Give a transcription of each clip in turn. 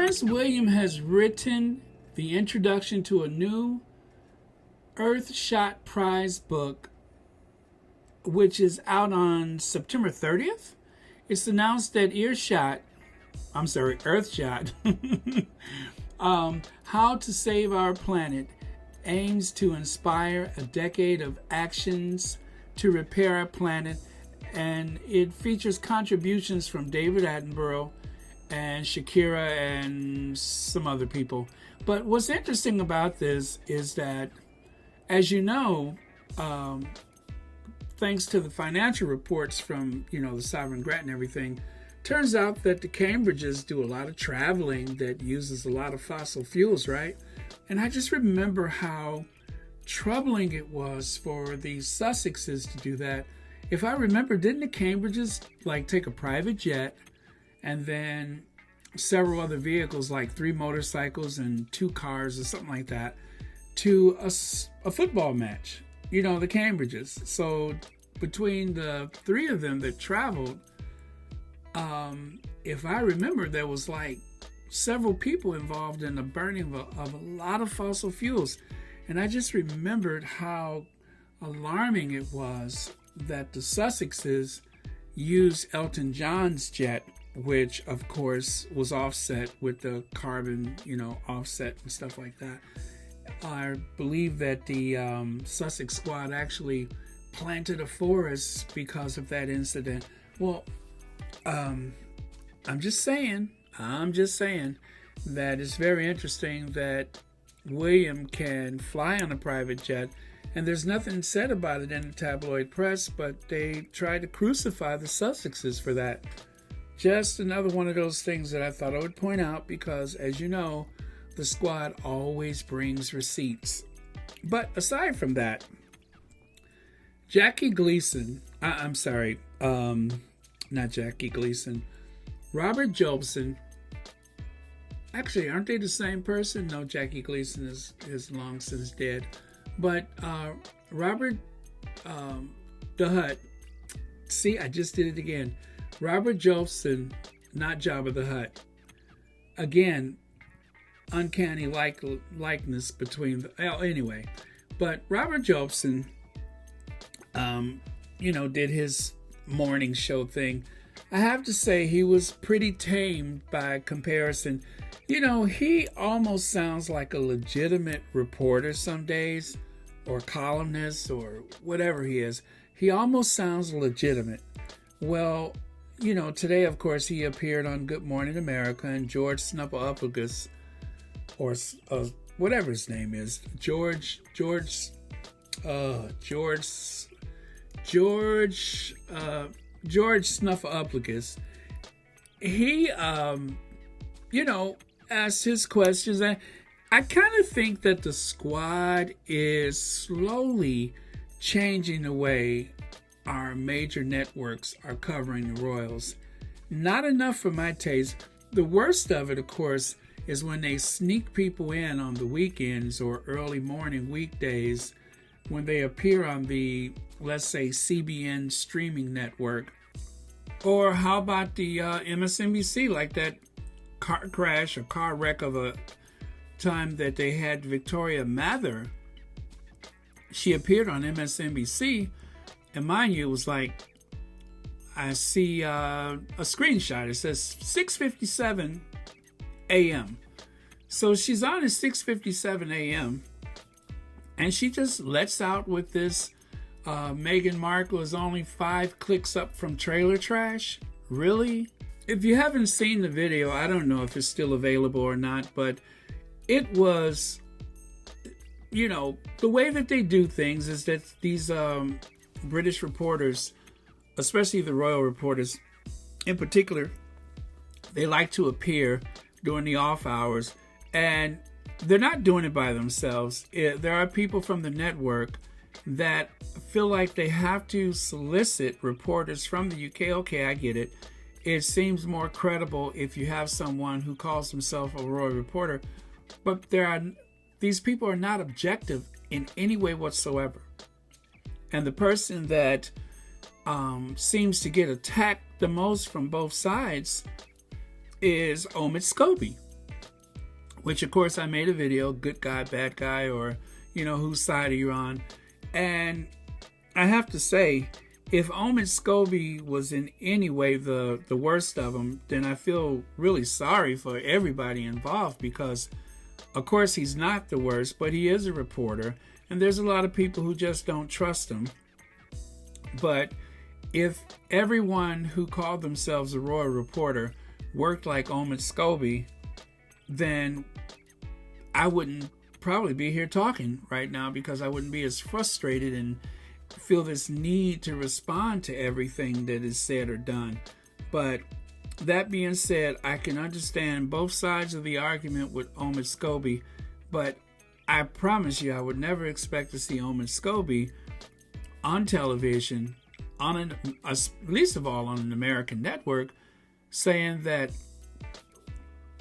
Prince William has written the introduction to a new Earthshot Prize book, which is out on September 30th. It's announced that Earthshot, How to Save Our Planet, aims to inspire a decade of actions to repair our planet, and it features contributions from David Attenborough and Shakira and some other people. But what's interesting about this is that, as you know, thanks to the financial reports from, the sovereign grant and everything, turns out that the Cambridges do a lot of traveling that uses a lot of fossil fuels, right? And I just remember how troubling it was for the Sussexes to do that. If I remember, didn't the Cambridges take a private jet and then several other vehicles, like 3 motorcycles and 2 cars or something like that, to a football match? The Cambridges. So between the 3 of them that traveled, if I remember, there was several people involved in the burning of a lot of fossil fuels. And I just remembered how alarming it was that the Sussexes used Elton John's jet, which of course was offset with the carbon, offset and stuff like that. I believe that the Sussex squad actually planted a forest because of that incident. Well, I'm just saying that it's very interesting that William can fly on a private jet, and there's nothing said about it in the tabloid press, but they tried to crucify the Sussexes for that. Just another one of those things that I thought I would point out because, as you know, the squad always brings receipts. But aside from that, Jackie Gleason, not Jackie Gleason, Robert Jobson. Actually, aren't they the same person? No, Jackie Gleason is long since dead. But Robert the Hutt, see, I just did it again. Robert Jobson, not Jabba the Hutt. Again, uncanny likeness between anyway. But Robert Jobson, did his morning show thing. I have to say he was pretty tame by comparison. He almost sounds like a legitimate reporter some days, or columnist, or whatever he is. He almost sounds legitimate. Well, today, of course, he appeared on Good Morning America, and George Snuffleupagus, or whatever his name is, George Snuffleupagus, he, asked his questions. And I kind of think that the squad is slowly changing the way our major networks are covering the royals. Not enough for my taste. The worst of it, of course, is when they sneak people in on the weekends or early morning weekdays when they appear on the, let's say, CBN streaming network. Or how about the MSNBC, like that car crash or car wreck of a time that they had Victoria Mather. She appeared on MSNBC, and mind you, it was I see a screenshot. It says 6:57 a.m. So she's on at 6:57 a.m. and she just lets out with this Meghan Markle is only 5 clicks up from trailer trash. Really? If you haven't seen the video, I don't know if it's still available or not, but it was, the way that they do things is that these British reporters, especially the royal reporters in particular, they like to appear during the off hours, and they're not doing it by themselves. There are people from the network that feel like they have to solicit reporters from the UK. Okay, I get it. It seems more credible if you have someone who calls himself a royal reporter, but these people are not objective in any way whatsoever. And the person that seems to get attacked the most from both sides is Omid Scobie. which of course I made a video, good guy, bad guy, or, whose side are you on? And I have to say, if Omid Scobie was in any way the worst of them, then I feel really sorry for everybody involved, because of course he's not the worst, but he is a reporter, and there's a lot of people who just don't trust him. But if everyone who called themselves a royal reporter worked like Omid Scobie, then I wouldn't probably be here talking right now, because I wouldn't be as frustrated and feel this need to respond to everything that is said or done. But that being said, I can understand both sides of the argument with Omid Scobie, but I promise you I would never expect to see Omid Scobie on television, least of all on an American network, saying that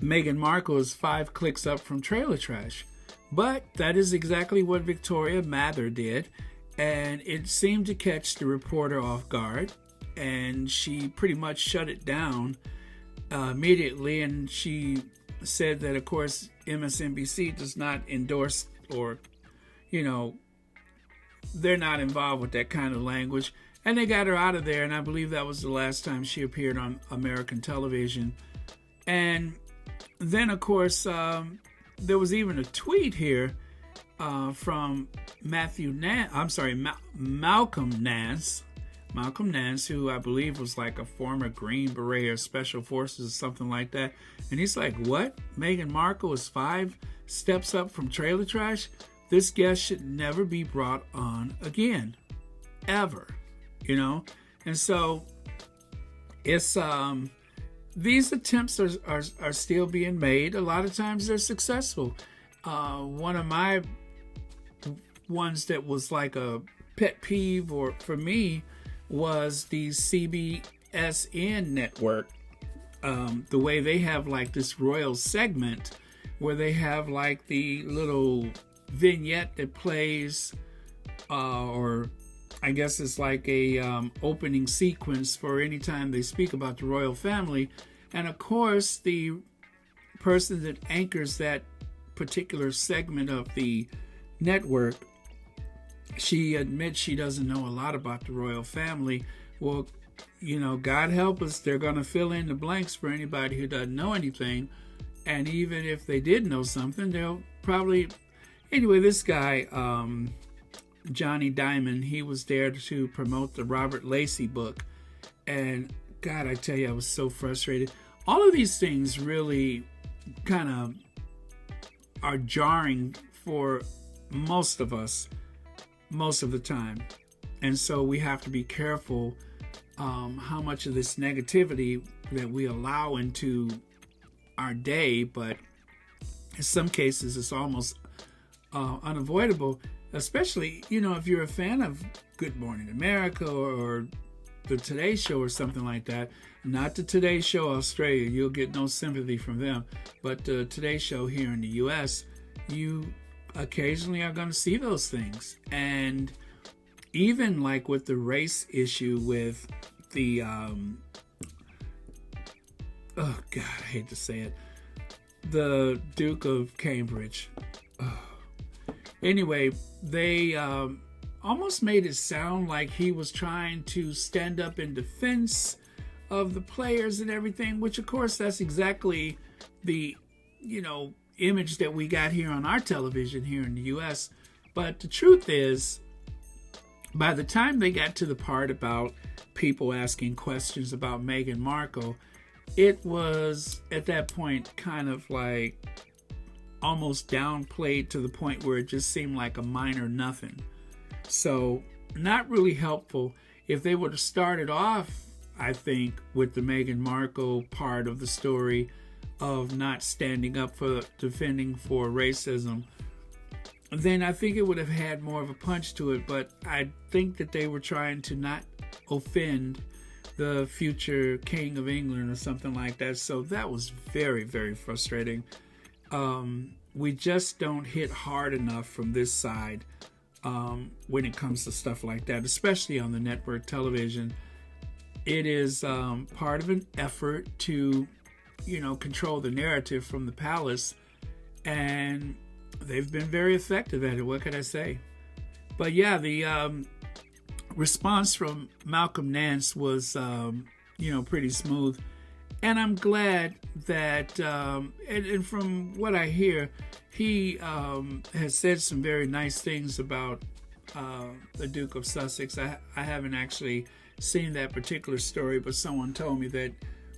Meghan Markle is 5 clicks up from trailer trash. But that is exactly what Victoria Mather did, and it seemed to catch the reporter off guard, and she pretty much shut it down immediately. And she said that, of course, MSNBC does not endorse, or, they're not involved with that kind of language. And they got her out of there, and I believe that was the last time she appeared on American television. And then, of course, there was even a tweet here from Malcolm Nance, who I believe was like a former Green Beret or Special Forces or something like that. And he's like, what? Meghan Markle is 5 steps up from trailer trash? This guest should never be brought on again. Ever. And so it's these attempts are still being made. A lot of times they're successful. One of my ones that was like a pet peeve for me was the CBSN network. The way they have like this royal segment where they have like the little vignette that plays, or I guess it's like a opening sequence for any time they speak about the royal family. And of course, the person that anchors that particular segment of the network, she admits she doesn't know a lot about the royal family. Well, God help us, they're going to fill in the blanks for anybody who doesn't know anything. And even if they did know something, they'll probably... Anyway, this guy, Johnny Diamond, he was there to promote the Robert Lacey book. And God, I tell you, I was so frustrated. All of these things really kind of are jarring for most of us, most of the time. And so we have to be careful how much of this negativity that we allow into our day. But in some cases, it's almost unavoidable, especially, if you're a fan of Good Morning America or the Today Show or something like that. Not the Today Show Australia, you'll get no sympathy from them, but the Today Show here in the US, you occasionally are going to see those things. And even like with the race issue with the oh God, I hate to say it, the Duke of Cambridge. Anyway, they almost made it sound like he was trying to stand up in defense of the players and everything, which of course that's exactly the, image that we got here on our television here in the US. But the truth is, by the time they got to the part about people asking questions about Meghan Markle, it was at that point kind of like almost downplayed to the point where it just seemed like a minor nothing. So not really helpful. If they would have started off, I think, with the Meghan Markle part of the story of not standing up for defending for racism, then I think it would have had more of a punch to it. But I think that they were trying to not offend the future King of England or something like that. So that was very, very frustrating. We just don't hit hard enough from this side when it comes to stuff like that, especially on the network television. It is part of an effort to, control the narrative from the palace. and they've been very effective at it. What can I say? But yeah, the response from Malcolm Nance was, pretty smooth. And I'm glad that, and from what I hear, he has said some very nice things about the Duke of Sussex. I haven't actually seen that particular story, but someone told me that,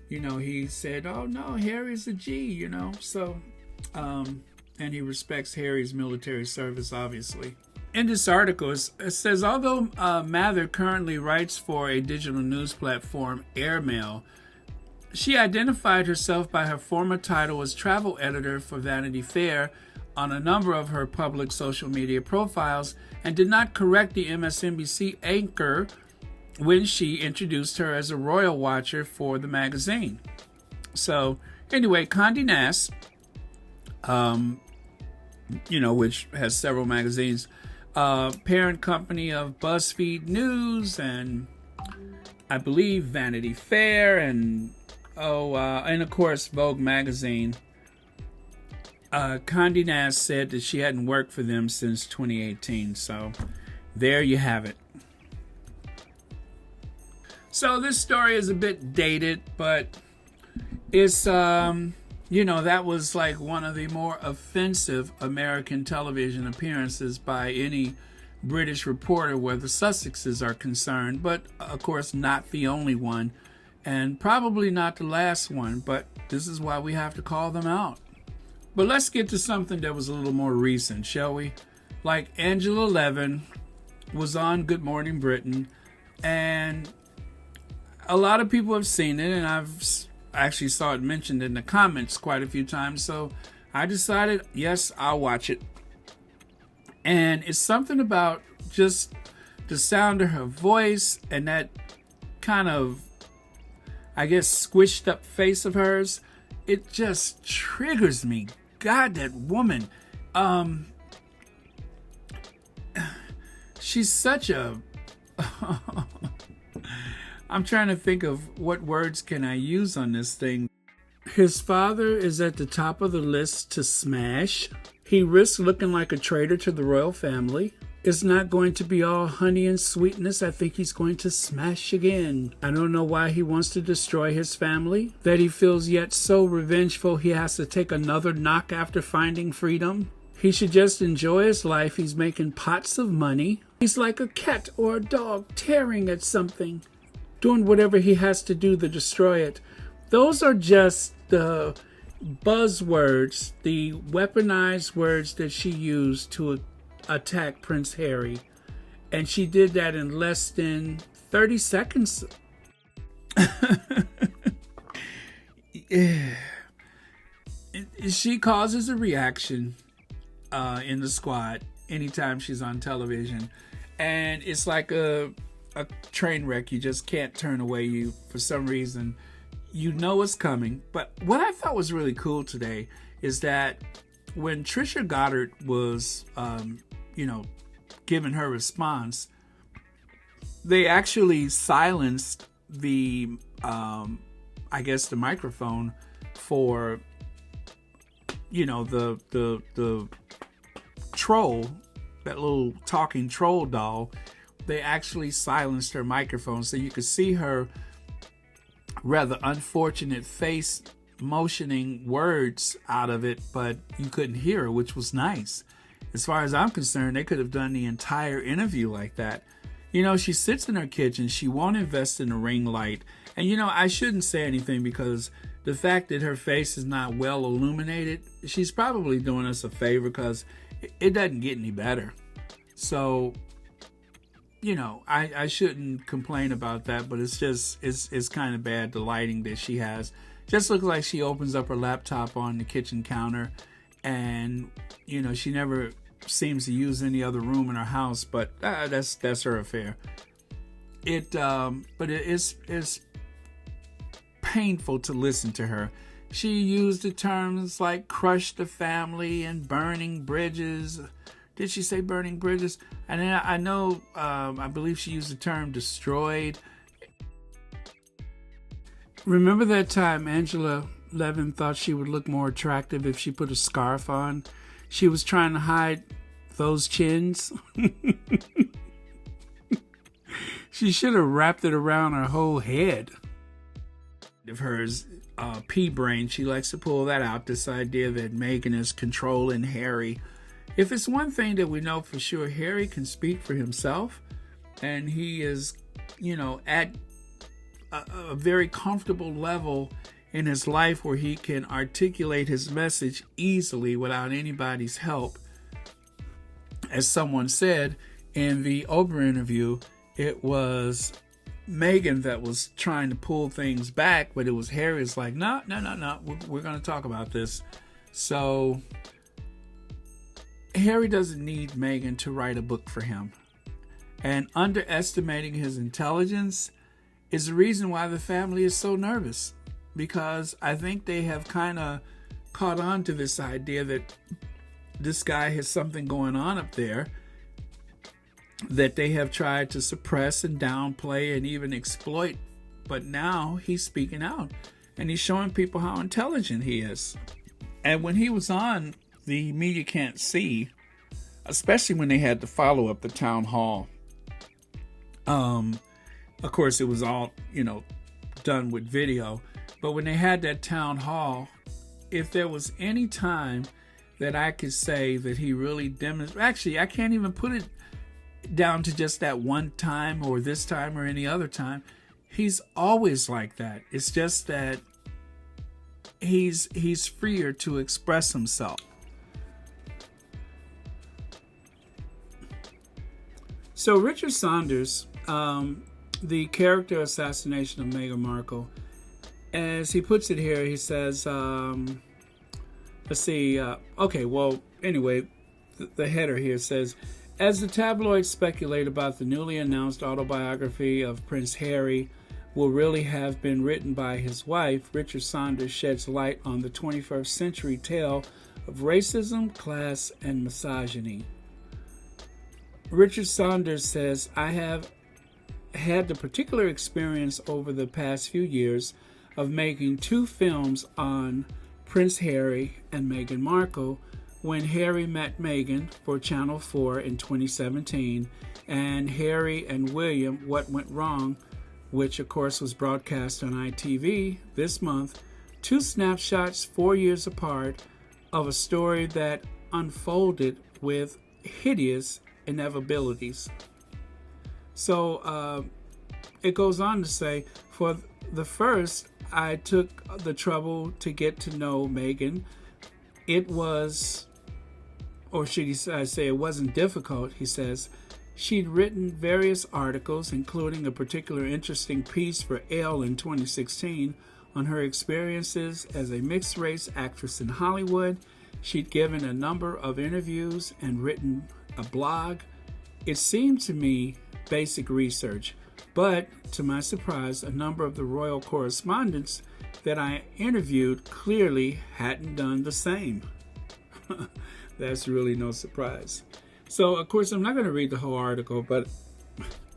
he said, oh no, Harry's a G, so, and he respects Harry's military service, obviously. In this article, it says, although Mather currently writes for a digital news platform, Airmail, she identified herself by her former title as travel editor for Vanity Fair on a number of her public social media profiles and did not correct the MSNBC anchor when she introduced her as a royal watcher for the magazine. So, anyway, Condé Nast, which has several magazines, parent company of BuzzFeed News and I believe Vanity Fair and of course Vogue magazine. Condé Nast said that she hadn't worked for them since 2018. So there you have it. So this story is a bit dated, but it's that was like one of the more offensive American television appearances by any British reporter where the Sussexes are concerned, but of course not the only one, and probably not the last one, but this is why we have to call them out. But let's get to something that was a little more recent, shall we? Like Angela Levin was on Good Morning Britain, and a lot of people have seen it, and I've actually saw it mentioned in the comments quite a few times, so I decided, yes, I'll watch it. And it's something about just the sound of her voice and that kind of, I guess, squished up face of hers. It just triggers me. God, that woman. She's such a... I'm trying to think of what words can I use on this thing. His father is at the top of the list to smash. He risks looking like a traitor to the royal family. It's not going to be all honey and sweetness. I think he's going to smash again. I don't know why he wants to destroy his family. That he feels yet so revengeful he has to take another knock after finding freedom. He should just enjoy his life. He's making pots of money. He's like a cat or a dog tearing at something, doing whatever he has to do to destroy it. Those are just the buzzwords, the weaponized words that she used to attack Prince Harry. And she did that in less than 30 seconds. She causes a reaction in the squad anytime she's on television. And it's like a train wreck. You just can't turn away. You, for some reason, you know it's coming. But what I thought was really cool today is that when Trisha Goddard was, giving her response, they actually silenced the, the microphone for, the troll, that little talking troll doll. They actually silenced her microphone so you could see her rather unfortunate face motioning words out of it, but you couldn't hear her, which was nice. As far as I'm concerned, they could have done the entire interview like that. She sits in her kitchen. She won't invest in a ring light. And, I shouldn't say anything because the fact that her face is not well illuminated, she's probably doing us a favor because it doesn't get any better. So, I shouldn't complain about that, but it's just, it's kind of bad, the lighting that she has. Just looks like she opens up her laptop on the kitchen counter and, she never seems to use any other room in her house, but that's her affair. But it is painful to listen to her. She used the terms like crush the family and burning bridges. Did she say burning bridges? And I know, I believe she used the term destroyed. Remember that time Angela Levin thought she would look more attractive if she put a scarf on. She was trying to hide those chins. She should have wrapped it around her whole head. Of hers, pea brain, she likes to pull that out, this idea that Meghan is controlling Harry. If it's one thing that we know for sure, Harry can speak for himself, and he is, at a very comfortable level in his life where he can articulate his message easily without anybody's help. As someone said in the Oprah interview, it was Meghan that was trying to pull things back, but it was Harry's like, no, we're going to talk about this. So Harry doesn't need Meghan to write a book for him. And underestimating his intelligence is the reason why the family is so nervous. Because I think they have kind of caught on to this idea that this guy has something going on up there that they have tried to suppress and downplay and even exploit. But now he's speaking out and he's showing people how intelligent he is. And when he was on the Media Can't See, especially when they had to follow up the town hall, of course it was all, done with video. But when they had that town hall, if there was any time that I could say that he really demonstrated, actually, I can't even put it down to just that one time or this time or any other time. He's always like that. It's just that he's freer to express himself. So Richard Saunders, the character assassination of Meghan Markle, as he puts it here, he says, let's see, anyway, the header here says, as the tabloids speculate about the newly announced autobiography of Prince Harry will really have been written by his wife, Richard Saunders sheds light on the 21st century tale of racism, class, and misogyny. Richard Saunders says, I have had the particular experience over the past few years of making 2 films on Prince Harry and Meghan Markle when Harry met Meghan for Channel 4 in 2017 and Harry and William, What Went Wrong, which of course was broadcast on ITV this month, 2 snapshots 4 years apart of a story that unfolded with hideous inevitabilities. So it goes on to say, for the first, I took the trouble to get to know Meghan. It was, or should I say, it wasn't difficult, he says. She'd written various articles, including a particular interesting piece for Elle in 2016 on her experiences as a mixed-race actress in Hollywood. She'd given a number of interviews and written a blog. It seemed to me basic research, but to my surprise, a number of the royal correspondents that I interviewed clearly hadn't done the same. That's really no surprise. So, of course, I'm not going to read the whole article, but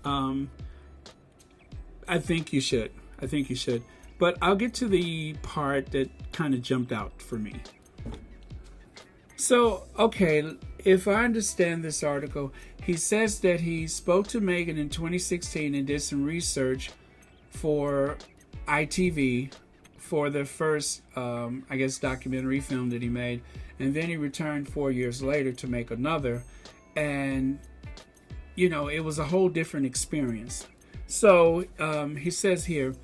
I think you should. But I'll get to the part that kind of jumped out for me. So, okay, if I understand this article, he says that he spoke to Meghan in 2016 and did some research for ITV for the first, documentary film that he made. And then he returned 4 years later to make another. And, it was a whole different experience. So he says here,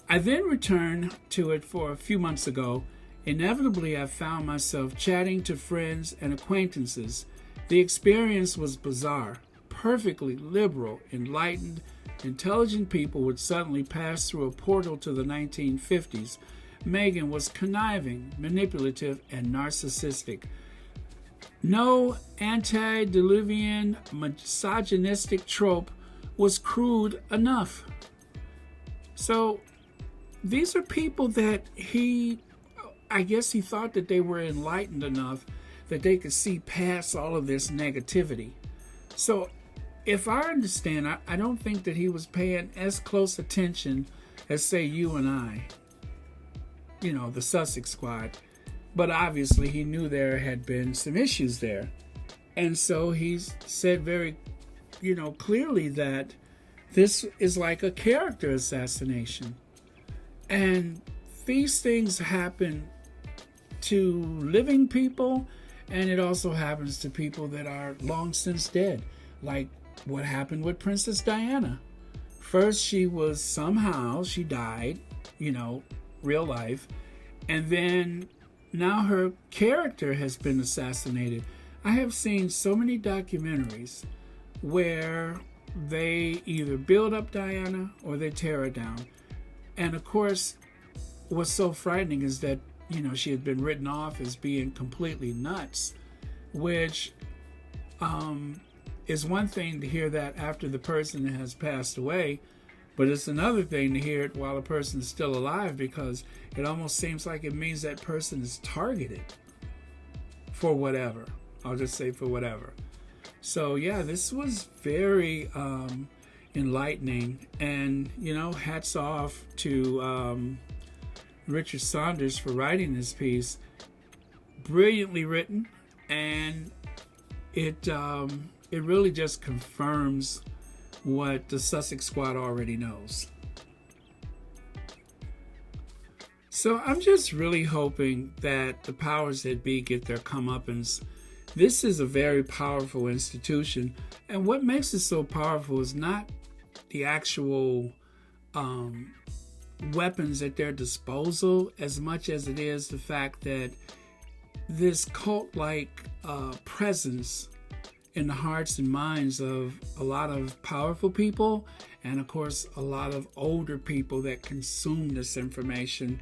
I then returned to it for a few months ago. Inevitably, I found myself chatting to friends and acquaintances. The experience was bizarre. Perfectly liberal, enlightened, intelligent people would suddenly pass through a portal to the 1950s. Meghan was conniving, manipulative, and narcissistic. No antediluvian, misogynistic trope was crude enough. So these are people that he thought that they were enlightened enough that they could see past all of this negativity. So if I understand, I don't think that he was paying as close attention as, say, you and I. the Sussex squad. But obviously he knew there had been some issues there. And so he said very, clearly that this is like a character assassination. And these things happen to living people, and it also happens to people that are long since dead, like what happened with Princess Diana. First, she died, real life, and then now her character has been assassinated. I have seen so many documentaries where they either build up Diana or they tear her down. And of course, what's so frightening is that, she had been written off as being completely nuts, which is one thing to hear that after the person has passed away, but it's another thing to hear it while a person is still alive, because it almost seems like it means that person is targeted for whatever. I'll just say for whatever. So yeah, this was very enlightening, and hats off to Richard Saunders for writing this piece. Brilliantly written, and it really just confirms what the Sussex squad already knows. So I'm just really hoping that the powers that be get their comeuppance. This is a very powerful institution, and what makes it so powerful is not the actual weapons at their disposal as much as it is the fact that this cult-like presence in the hearts and minds of a lot of powerful people, and of course a lot of older people that consume this information.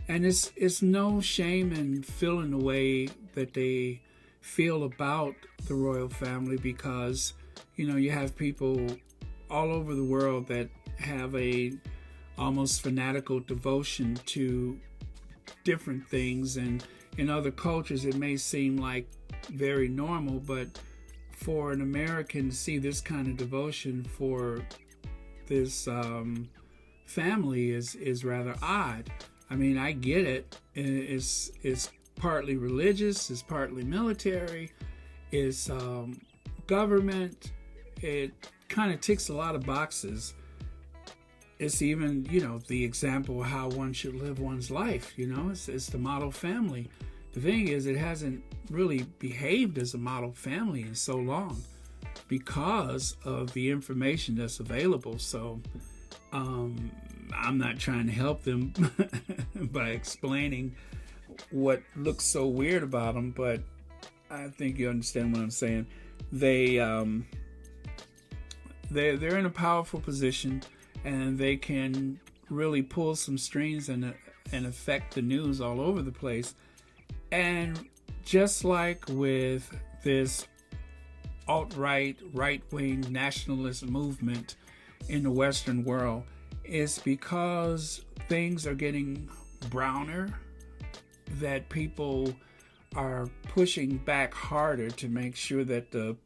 And it's no shame in feeling the way that they feel about the royal family, because you have people all over the world that have a almost fanatical devotion to different things, and in other cultures it may seem like very normal, but for an American to see this kind of devotion for this family is rather odd. I mean, I get it. It's partly religious, it's partly military, it's government. It kind of ticks a lot of boxes. It's even, the example of how one should live one's life. It's the model family. The thing is, it hasn't really behaved as a model family in so long because of the information that's available. So I'm not trying to help them by explaining what looks so weird about them, but I think you understand what I'm saying. They're in a powerful position, and they can really pull some strings and affect the news all over the place. And just like with this alt-right, right-wing nationalist movement in the Western world, it's because things are getting browner that people are pushing back harder to make sure that the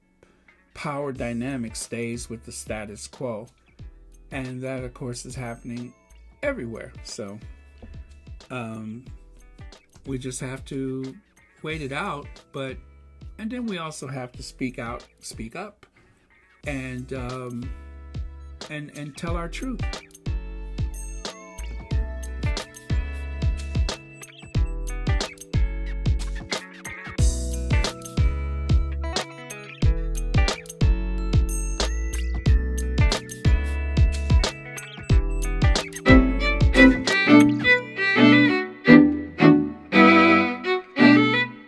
power dynamic stays with the status quo. And that, of course, is happening everywhere. So we just have to wait it out, and then we also have to speak up, and tell our truth.